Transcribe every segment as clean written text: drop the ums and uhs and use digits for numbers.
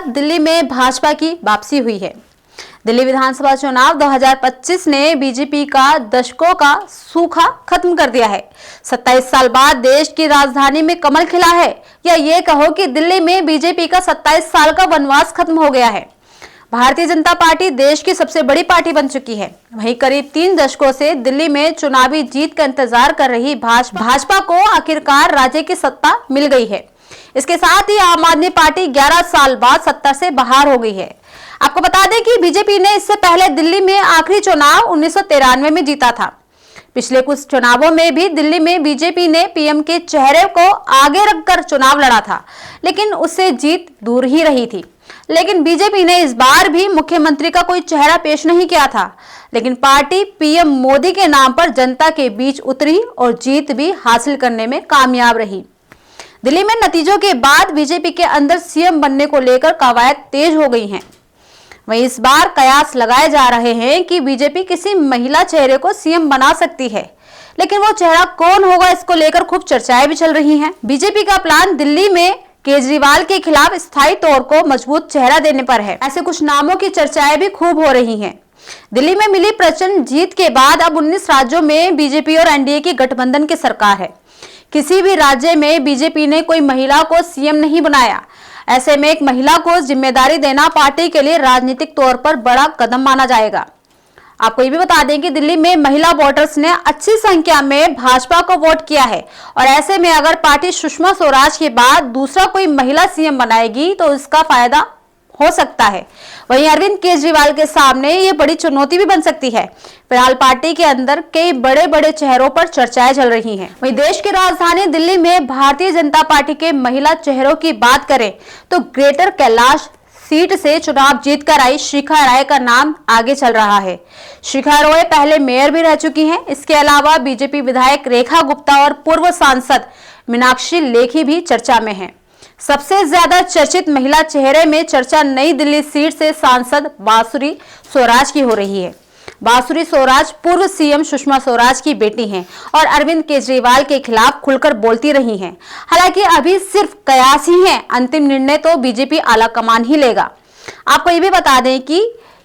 अब दिल्ली में भाजपा की वापसी हुई है। दिल्ली विधानसभा चुनाव 2025 ने बीजेपी का दशकों का सूखा खत्म कर दिया है। 27 साल बाद देश की राजधानी में कमल खिला है, या ये कहो कि दिल्ली में बीजेपी का 27 साल का वनवास खत्म हो गया है। भारतीय जनता पार्टी देश की सबसे बड़ी पार्टी बन चुकी है। वहीं करीब 3 दशकों से दिल्ली में चुनावी जीत का इंतजार कर रही भाजपा को आखिरकार राज्य की सत्ता मिल गई है। इसके साथ ही आम आदमी पार्टी 11 साल बाद सत्ता से बाहर हो गई है। आपको बता दें कि बीजेपी ने इससे पहले दिल्ली में आखिरी चुनाव 1993 में जीता था। पिछले कुछ चुनावों में भी दिल्ली में बीजेपी ने पीएम के चेहरे को आगे रखकर चुनाव लड़ा था, लेकिन उससे जीत दूर ही रही थी। लेकिन बीजेपी ने इस बार भी मुख्यमंत्री का कोई चेहरा पेश नहीं किया था, लेकिन पार्टी पीएम मोदी के नाम पर जनता के बीच उतरी और जीत भी हासिल करने में कामयाब रही। दिल्ली में नतीजों के बाद बीजेपी के अंदर सीएम बनने को लेकर कवायद तेज हो गई हैं। वहीं इस बार कयास लगाए जा रहे हैं कि बीजेपी किसी महिला चेहरे को सीएम बना सकती है, लेकिन वो चेहरा कौन होगा, इसको लेकर खूब चर्चाएं भी चल रही हैं। बीजेपी का प्लान दिल्ली में केजरीवाल के खिलाफ स्थायी तौर को मजबूत चेहरा देने पर है। ऐसे कुछ नामों की चर्चाएं भी खूब हो रही हैं। दिल्ली में मिली प्रचंड जीत के बाद अब 19 राज्यों में बीजेपी और एनडीए की गठबंधन की सरकार है। किसी भी राज्य में बीजेपी ने कोई महिला को सीएम नहीं बनाया। ऐसे में एक महिला को जिम्मेदारी देना पार्टी के लिए राजनीतिक तौर पर बड़ा कदम माना जाएगा। आपको ये भी बता दें कि दिल्ली में महिला वोटर्स ने अच्छी संख्या में भाजपा को वोट किया है, और ऐसे में अगर पार्टी सुषमा स्वराज के बाद दूसरा कोई महिला सीएम बनाएगी तो इसका फायदा हो सकता है। वहीं अरविंद केजरीवाल के सामने ये बड़ी चुनौती भी बन सकती है। फिलहाल पार्टी के अंदर कई बड़े बड़े चेहरों पर चर्चाएं चल रही हैं। वहीं देश की राजधानी दिल्ली में भारतीय जनता पार्टी के महिला चेहरों की बात करें तो ग्रेटर कैलाश सीट से चुनाव जीतकर आई शिखा राय का नाम आगे चल रहा है। शिखा राय पहले मेयर भी रह चुकी हैं। इसके अलावा बीजेपी विधायक रेखा गुप्ता और पूर्व सांसद मीनाक्षी लेखी भी चर्चा में हैं। सबसे ज्यादा चर्चित महिला चेहरे में चर्चा नई दिल्ली सीट से सांसद बांसुरी स्वराज की हो रही है। बांसुरी स्वराज पूर्व सीएम सुषमा स्वराज की बेटी हैं और अरविंद केजरीवाल के खिलाफ खुलकर बोलती रही हैं। हालांकि अभी सिर्फ कयास ही है, अंतिम निर्णय तो बीजेपी आला कमान ही लेगा। आपको ये भी बता दें कि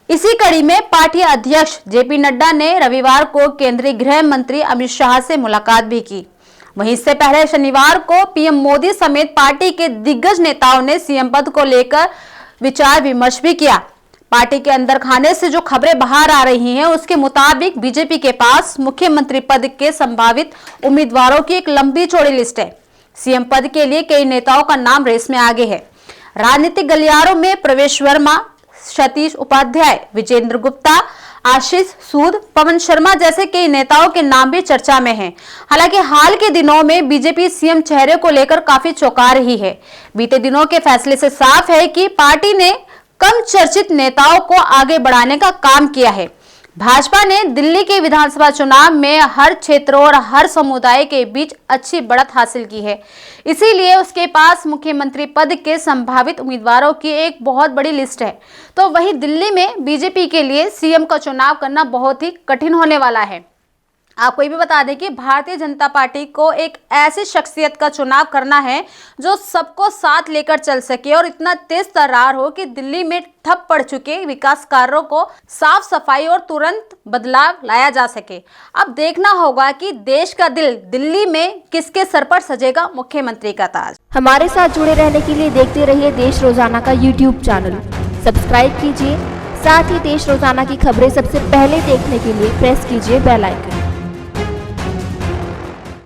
इसी कड़ी में पार्टी अध्यक्ष जेपी नड्डा ने रविवार को केंद्रीय गृह मंत्री अमित शाह से मुलाकात भी की। वहीं इससे पहले शनिवार को पीएम मोदी समेत पार्टी के दिग्गज नेताओं ने सीएम पद को लेकर विचार विमर्श भी किया। पार्टी के अंदर खाने से जो खबरें बाहर आ रही हैं, उसके मुताबिक बीजेपी के पास मुख्यमंत्री पद के संभावित उम्मीदवारों की एक लंबी चौड़ी लिस्ट है। सीएम पद के लिए कई नेताओं का नाम रेस में आगे है। राजनीतिक गलियारों में प्रवेश वर्मा, सतीश उपाध्याय, विजेंद्र गुप्ता, आशीष सूद, पवन शर्मा जैसे कई नेताओं के नाम भी चर्चा में हैं। हालांकि हाल के दिनों में बीजेपी सीएम चेहरे को लेकर काफी चौंका रही है। बीते दिनों के फैसले से साफ है कि पार्टी ने कम चर्चित नेताओं को आगे बढ़ाने का काम किया है। भाजपा ने दिल्ली के विधानसभा चुनाव में हर क्षेत्र और हर समुदाय के बीच अच्छी बढ़त हासिल की है, इसीलिए उसके पास मुख्यमंत्री पद के संभावित उम्मीदवारों की एक बहुत बड़ी लिस्ट है। तो वहीं दिल्ली में बीजेपी के लिए सीएम का चुनाव करना बहुत ही कठिन होने वाला है। आपको ये भी बता दें कि भारतीय जनता पार्टी को एक ऐसी शख्सियत का चुनाव करना है जो सबको साथ लेकर चल सके और इतना तेज तर्रार हो कि दिल्ली में ठप पड़ चुके विकास कार्यों को साफ सफाई और तुरंत बदलाव लाया जा सके। अब देखना होगा कि देश का दिल दिल्ली में किसके सर पर सजेगा मुख्यमंत्री का ताज। हमारे साथ जुड़े रहने के लिए देखते रहिए देश रोजाना का यूट्यूब चैनल सब्सक्राइब कीजिए। साथ ही देश रोजाना की खबरें सबसे पहले देखने के लिए प्रेस कीजिए बेल आइकन।